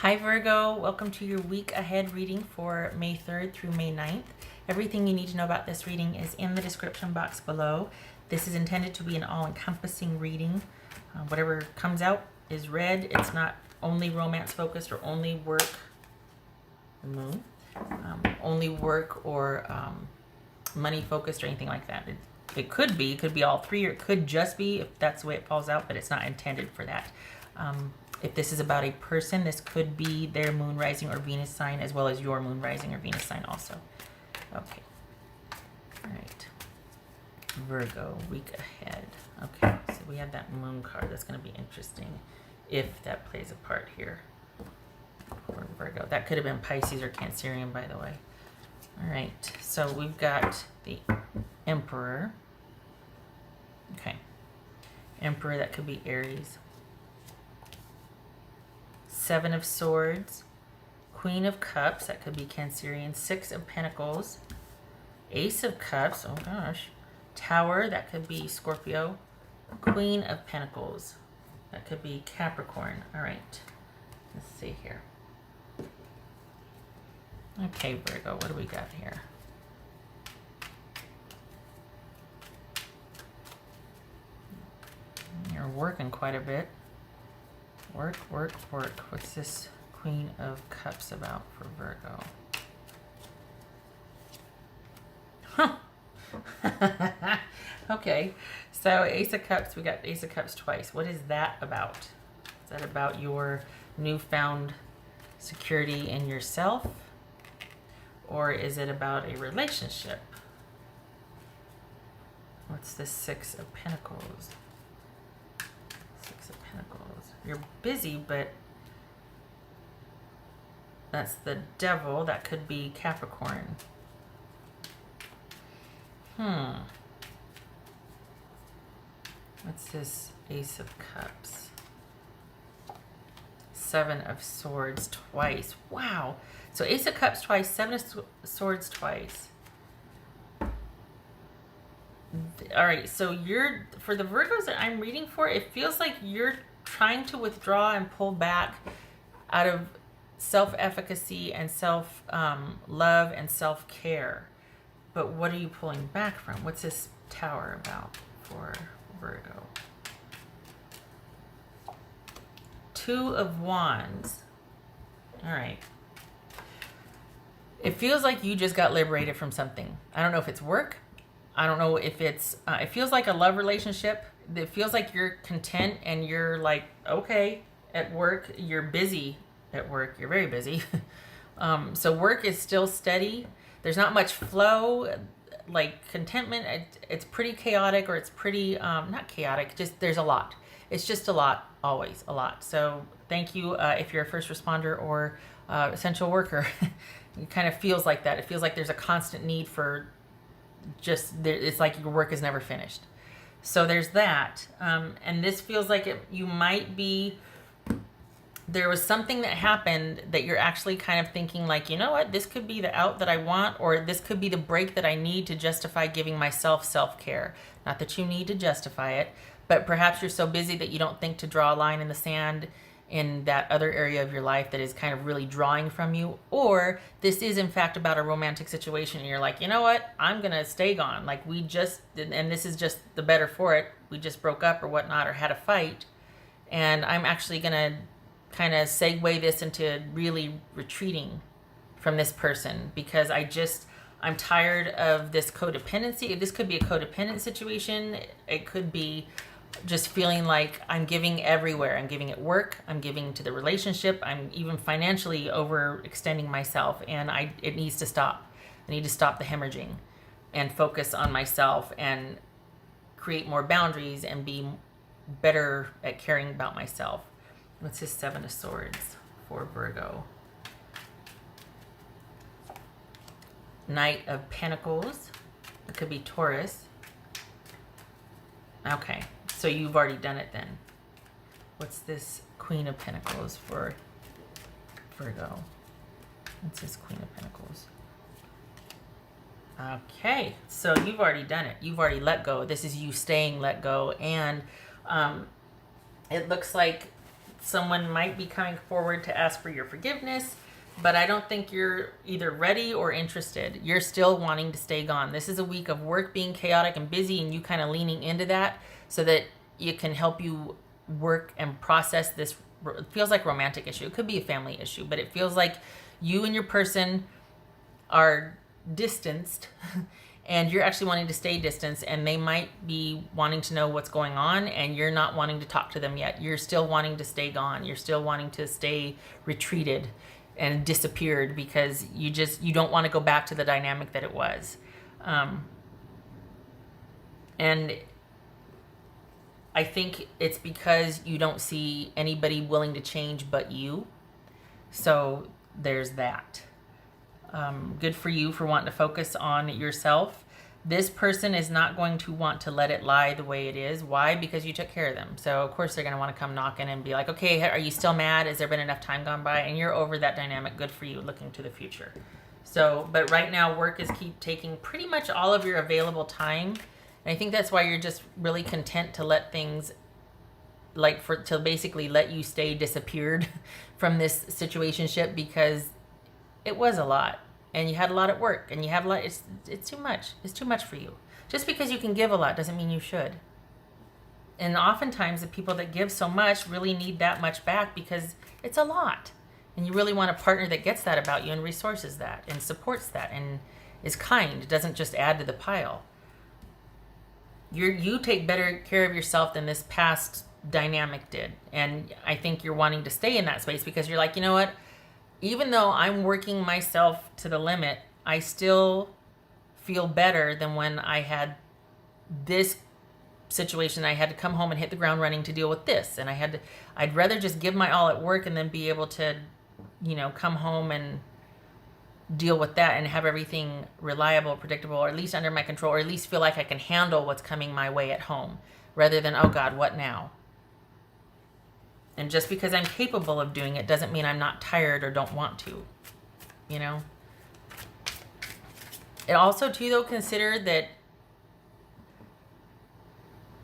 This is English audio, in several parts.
Hi Virgo, welcome to your week ahead reading for May 3rd through May 9th. Everything you need to know about this reading is in the description box below. This is intended to be an all-encompassing reading. Whatever comes out is read. It's not only romance focused or only work, moon, only work or money focused or anything like that. It could be all three, or it could just be if that's the way it falls out, but it's not intended for that. If this is about a person, this could be their moon, rising, or Venus sign, as well as your moon, rising, or Venus sign also. Okay. All right. Virgo, week ahead. Okay, so we have that moon card. That's going to be interesting if that plays a part here for Virgo. That could have been Pisces or Cancerian, by the way. All right, so we've got the Emperor. Okay. Emperor, that could be Aries. Seven of Swords, Queen of Cups, that could be Cancerian, Six of Pentacles, Ace of Cups, oh gosh, Tower, that could be Scorpio, Queen of Pentacles, that could be Capricorn. All right, let's see here. Okay, Virgo, what do we got here? You're working quite a bit. Work, work, work. What's this Queen of Cups about for Virgo? Huh. Okay, so Ace of Cups, we got Ace of Cups twice. What is that about? Is that about your newfound security in yourself? Or is it about a relationship? What's the Six of Pentacles? Six of Pentacles. You're busy, but that's the Devil. That could be Capricorn. What's this Ace of Cups? Seven of Swords twice. Wow. So Ace of Cups twice, Seven of Swords twice. All right, so you're, for the Virgos that I'm reading for, it feels like you're trying to withdraw and pull back out of self-efficacy and self-love and self-care. But what are you pulling back from? What's this Tower about for Virgo? Two of Wands. All right. It feels like you just got liberated from something. I don't know if it's work. I don't know if it's, it feels like a love relationship. It feels like you're content and you're like, okay, at work, you're busy at work. You're very busy. So work is still steady. There's not much flow, like contentment. It's pretty chaotic, or it's pretty, not chaotic, just there's a lot. It's just a lot, always a lot. So thank you if you're a first responder or essential worker. It kind of feels like that. It feels like there's a constant need for just, it's like your work is never finished. So there's that. And this feels like you might be, there was something that happened that you're actually kind of thinking like, you know what, this could be the out that I want, or this could be the break that I need to justify giving myself self-care. Not that you need to justify it, but perhaps you're so busy that you don't think to draw a line in the sand in that other area of your life that is kind of really drawing from you. Or this is in fact about a romantic situation and you're like, you know what, I'm gonna stay gone. Like we just, and this is just the better for it. We just broke up or whatnot, or had a fight. And I'm actually gonna kind of segue this into really retreating from this person because I'm tired of this codependency. This could be a codependent situation. It could be just feeling like I'm giving everywhere. I'm giving at work. I'm giving to the relationship. I'm even financially overextending myself, and it needs to stop. I need to stop the hemorrhaging and focus on myself and create more boundaries and be better at caring about myself. What's this Seven of Swords for Virgo? Knight of Pentacles. It could be Taurus. Okay, so you've already done it then. What's this Queen of Pentacles for Virgo? What's this Queen of Pentacles? Okay, so you've already done it. You've already let go. This is you staying let go. And it looks like someone might be coming forward to ask for your forgiveness, but I don't think you're either ready or interested. You're still wanting to stay gone. This is a week of work being chaotic and busy, and you kind of leaning into that so that it can help you work and process this. It feels like romantic issue. It could be a family issue, but it feels like you and your person are distanced and you're actually wanting to stay distanced, and they might be wanting to know what's going on and you're not wanting to talk to them yet. You're still wanting to stay gone. You're still wanting to stay retreated and disappeared because you don't want to go back to the dynamic that it was. And I think it's because you don't see anybody willing to change but you. So there's that. Good for you for wanting to focus on yourself. This person is not going to want to let it lie the way it is. Why? Because you took care of them. So of course they're going to want to come knocking and be like, okay, are you still mad? Has there been enough time gone by? And you're over that dynamic. Good for you, looking to the future. So, but right now work is keep taking pretty much all of your available time. And I think that's why you're just really content to let things to basically let you stay disappeared from this situationship, because it was a lot and you had a lot at work and you have a lot. It's too much. It's too much for you. Just because you can give a lot doesn't mean you should. And oftentimes the people that give so much really need that much back because it's a lot. And you really want a partner that gets that about you and resources that and supports that and is kind. It doesn't just add to the pile. You take better care of yourself than this past dynamic did. And I think you're wanting to stay in that space because you're like, you know what? Even though I'm working myself to the limit, I still feel better than when I had this situation. I had to come home and hit the ground running to deal with this. And I'd rather just give my all at work and then be able to, come home and deal with that and have everything reliable, predictable, or at least under my control, or at least feel like I can handle what's coming my way at home, rather than, oh God, what now? And just because I'm capable of doing it doesn't mean I'm not tired or don't want to, It also, too, though, consider that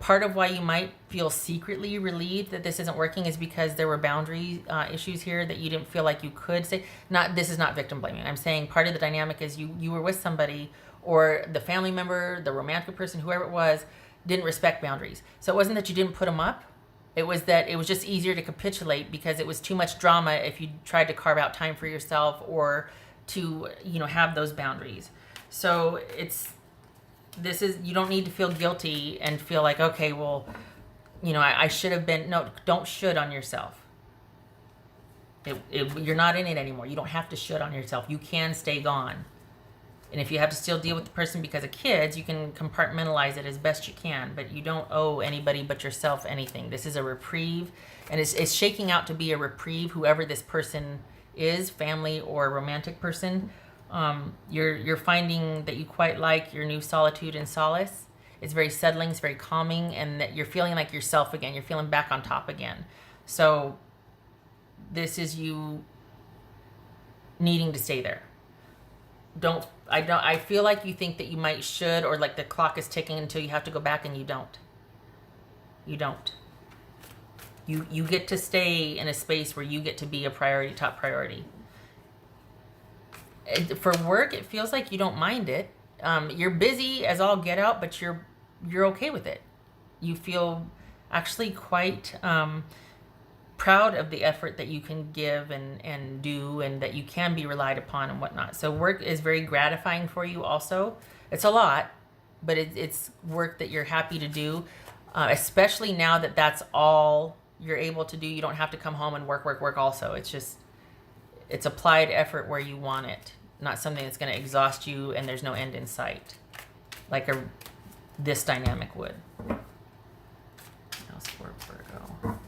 part of why you might feel secretly relieved that this isn't working is because there were boundary issues here that you didn't feel like you could say. This is not victim blaming. I'm saying part of the dynamic is you were with somebody, or the family member, the romantic person, whoever it was, didn't respect boundaries. So it wasn't that you didn't put them up. It was that it was just easier to capitulate because it was too much drama if you tried to carve out time for yourself or to, have those boundaries. So you don't need to feel guilty and feel like, okay, well, I should have been. No, don't should on yourself. You're not in it anymore. You don't have to should on yourself. You can stay gone. And if you have to still deal with the person because of kids, you can compartmentalize it as best you can, but you don't owe anybody but yourself anything. This is a reprieve, and it's shaking out to be a reprieve, whoever this person is, family or romantic person. You're finding that you quite like your new solitude and solace. It's very settling, it's very calming, and that you're feeling like yourself again. You're feeling back on top again. So this is you needing to stay there. I feel like you think that you might should, or like the clock is ticking until you have to go back, and you don't. You don't. You get to stay in a space where you get to be a priority, top priority. For work, it feels like you don't mind it. You're busy as all get out, but you're okay with it. You feel actually quite proud of the effort that you can give and do, and that you can be relied upon and whatnot. So work is very gratifying for you also. It's a lot, but it's work that you're happy to do, especially now that that's all you're able to do. You don't have to come home and work also. It's applied effort where you want it, not something that's going to exhaust you and there's no end in sight, like this dynamic would. House for Virgo.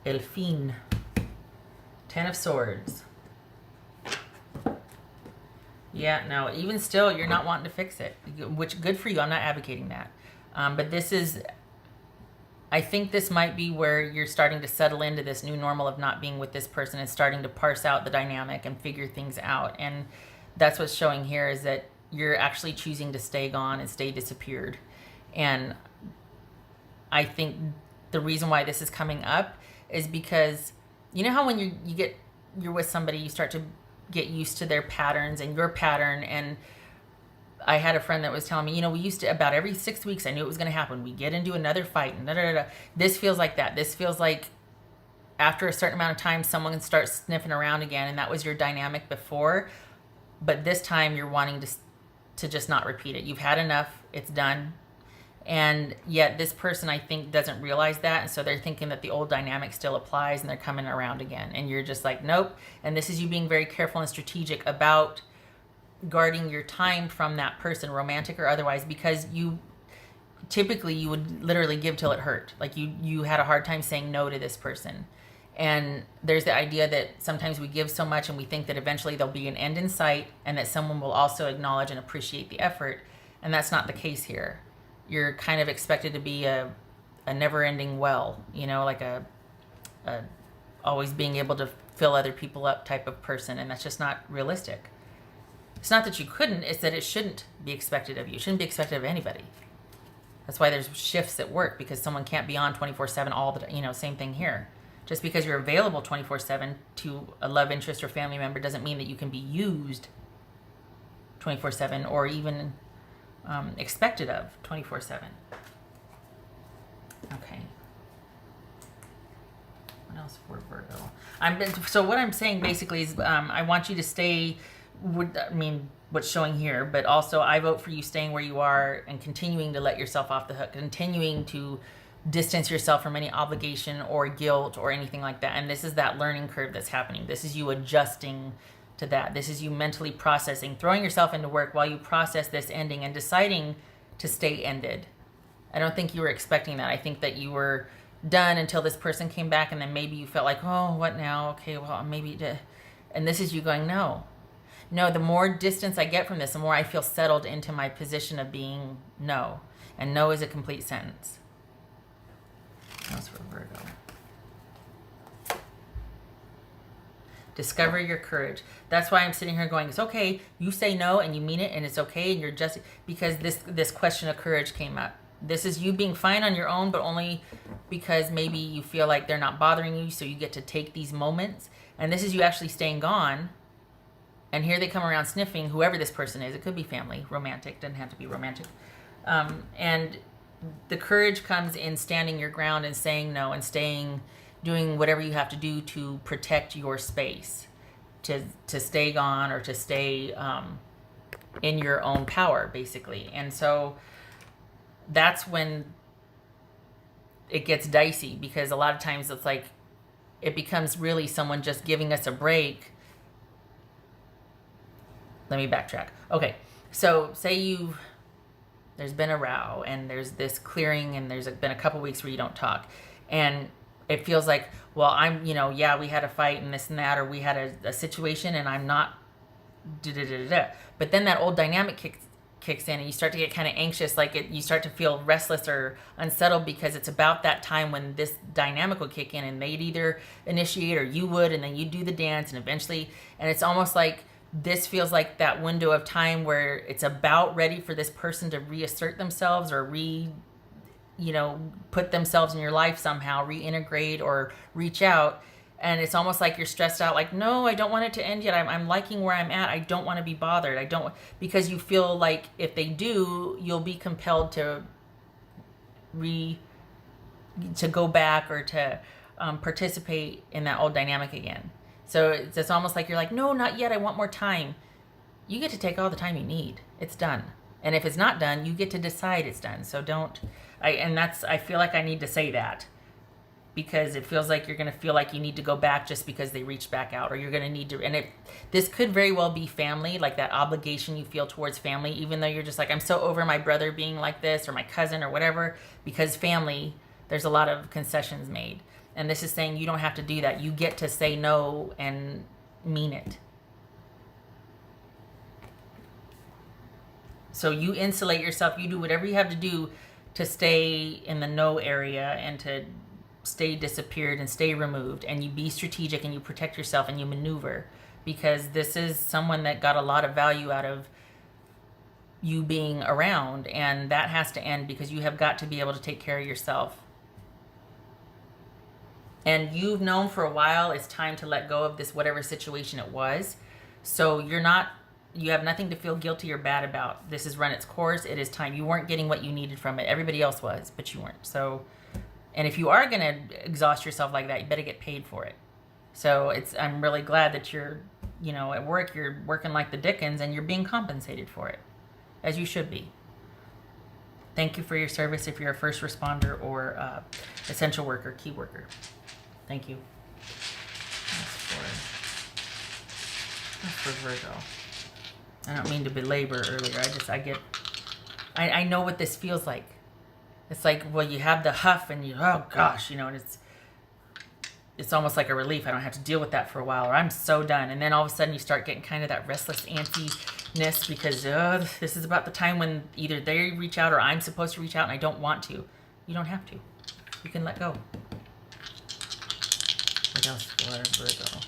El fin. 10 of Swords. Yeah, no, even still, you're not wanting to fix it, which good for you. I'm not advocating that. But I think this might be where you're starting to settle into this new normal of not being with this person and starting to parse out the dynamic and figure things out. And that's what's showing here, is that you're actually choosing to stay gone and stay disappeared. And I think the reason why this is coming up is because you know how when you're with somebody, you start to get used to their patterns and your pattern. And I had a friend that was telling me, you know, we used to, about every 6 weeks, I knew it was going to happen. We get into another fight and da, da, da, da. This feels like that. This feels like after a certain amount of time, someone starts sniffing around again. And that was your dynamic before. But this time you're wanting to just not repeat it. You've had enough. It's done. And yet this person, I think, doesn't realize that. And so they're thinking that the old dynamic still applies and they're coming around again. And you're just like, nope. And this is you being very careful and strategic about guarding your time from that person, romantic or otherwise, because you would literally give till it hurt. Like you had a hard time saying no to this person. And there's the idea that sometimes we give so much and we think that eventually there'll be an end in sight and that someone will also acknowledge and appreciate the effort. And that's not the case here. You're kind of expected to be a never-ending well, you know, like a always being able to fill other people up type of person, and that's just not realistic. It's not that you couldn't, it's that it shouldn't be expected of you. It shouldn't be expected of anybody. That's why there's shifts at work, because someone can't be on 24/7 all the, you know, same thing here. Just because you're available 24/7 to a love interest or family member doesn't mean that you can be used 24/7 or even expected of 24/7. Okay. What else for Virgo? So what I'm saying basically is I want you to stay, what's showing here, but also I vote for you staying where you are and continuing to let yourself off the hook, continuing to distance yourself from any obligation or guilt or anything like that. And this is that learning curve that's happening. This is you adjusting to that. This is you mentally processing, throwing yourself into work while you process this ending and deciding to stay ended. I don't think you were expecting that. I think that you were done until this person came back, and then maybe you felt like, oh, what now? Okay, well, maybe. And this is you going, no. The more distance I get from this, the more I feel settled into my position of being no. And no is a complete sentence. That's for Virgo. Discover your courage. That's why I'm sitting here going, it's okay. You say no and you mean it, and it's okay, and you're just, because this question of courage came up. This is you being fine on your own, but only because maybe you feel like they're not bothering you, so you get to take these moments. And this is you actually staying gone. And here they come around sniffing, whoever this person is. It could be family, romantic, doesn't have to be romantic. And the courage comes in standing your ground and saying no and doing whatever you have to do to protect your space, to stay gone or to stay in your own power, basically. And so that's when it gets dicey, because a lot of times it's like it becomes really someone just giving us a break. Let me backtrack. Okay, so say there's been a row and there's this clearing and there's been a couple weeks where you don't talk, and it feels like, well, we had a fight and this and that, or we had a situation and I'm not but then that old dynamic kicks in and you start to get kind of anxious, you start to feel restless or unsettled, because it's about that time when this dynamic will kick in and they'd either initiate or you would, and then you do the dance, and eventually, and it's almost like this feels like that window of time where it's about ready for this person to reassert themselves or put themselves in your life somehow, reintegrate or reach out. And it's almost like you're stressed out, like, no, I don't want it to end yet. I'm liking where I'm at. I don't want to be bothered. Because you feel like if they do, you'll be compelled to go back or to participate in that old dynamic again. So it's almost like you're like, no, not yet. I want more time. You get to take all the time you need. It's done. And if it's not done, you get to decide it's done. So I feel like I need to say that, because it feels like you're going to feel like you need to go back just because they reached back out, or you're going to need to, and this could very well be family, like that obligation you feel towards family, even though you're just like, I'm so over my brother being like this, or my cousin or whatever, because family, there's a lot of concessions made. And this is saying you don't have to do that. You get to say no and mean it. So you insulate yourself. You do whatever you have to do to stay in the no area and to stay disappeared and stay removed. And you be strategic and you protect yourself and you maneuver. Because this is someone that got a lot of value out of you being around, and that has to end because you have got to be able to take care of yourself. And you've known for a while it's time to let go of this whatever situation it was. So you have nothing to feel guilty or bad about. This has run its course. It is time. You weren't getting what you needed from it. Everybody else was, but you weren't. So, and if you are going to exhaust yourself like that, you better get paid for it. So I'm really glad that you're, at work, you're working like the dickens and you're being compensated for it, as you should be. Thank you for your service if you're a first responder or essential worker, key worker. Thank you. That's for Virgo. I don't mean to belabor earlier. I know what this feels like. It's like, well, you have the huff and oh gosh, and it's almost like a relief. I don't have to deal with that for a while, or I'm so done. And then all of a sudden you start getting kind of that restless antsiness because this is about the time when either they reach out or I'm supposed to reach out and I don't want to. You don't have to. You can let go. What else for Virgo?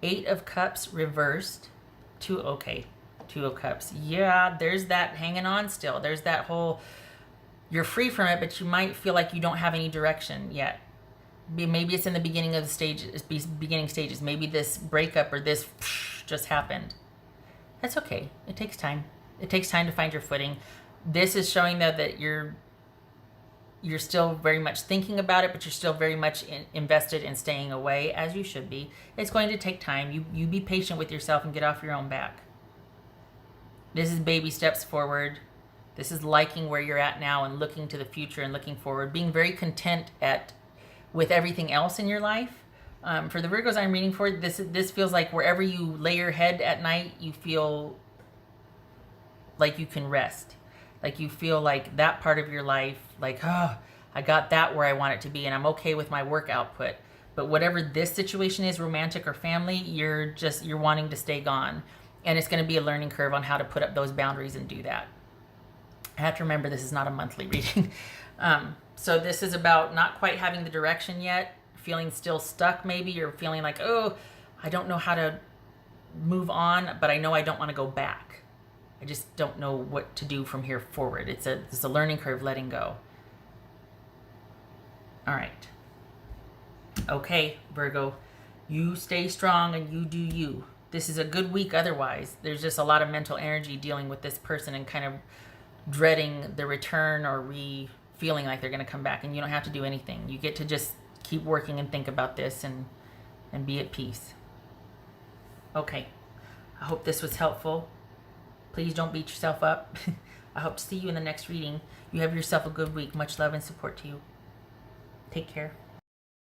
8 of Cups reversed. 2 of Cups. Yeah, there's that hanging on still. There's that whole, you're free from it, but you might feel like you don't have any direction yet. Maybe it's in the beginning stages. Maybe this breakup or this just happened. That's okay. It takes time. It takes time to find your footing. This is showing that you're still very much thinking about it, but you're still very much invested in staying away, as you should be. It's going to take time. You be patient with yourself and get off your own back. This is baby steps forward. This is liking where you're at now and looking to the future and looking forward. Being very content with everything else in your life. For the Virgos I'm reading for, this feels like wherever you lay your head at night, you feel like you can rest. Like you feel like that part of your life, like, oh, I got that where I want it to be and I'm okay with my work output. But whatever this situation is, romantic or family, you're wanting to stay gone. And it's going to be a learning curve on how to put up those boundaries and do that. I have to remember this is not a monthly reading. So this is about not quite having the direction yet, feeling still stuck maybe, you're feeling like, oh, I don't know how to move on, but I know I don't want to go back. I just don't know what to do from here forward. It's a learning curve, letting go. All right. Okay, Virgo, you stay strong and you do you. This is a good week otherwise. There's just a lot of mental energy dealing with this person and kind of dreading the return or feeling like they're going to come back, and you don't have to do anything. You get to just keep working and think about this and be at peace. Okay. I hope this was helpful. Please don't beat yourself up. I hope to see you in the next reading. You have yourself a good week. Much love and support to you. Take care.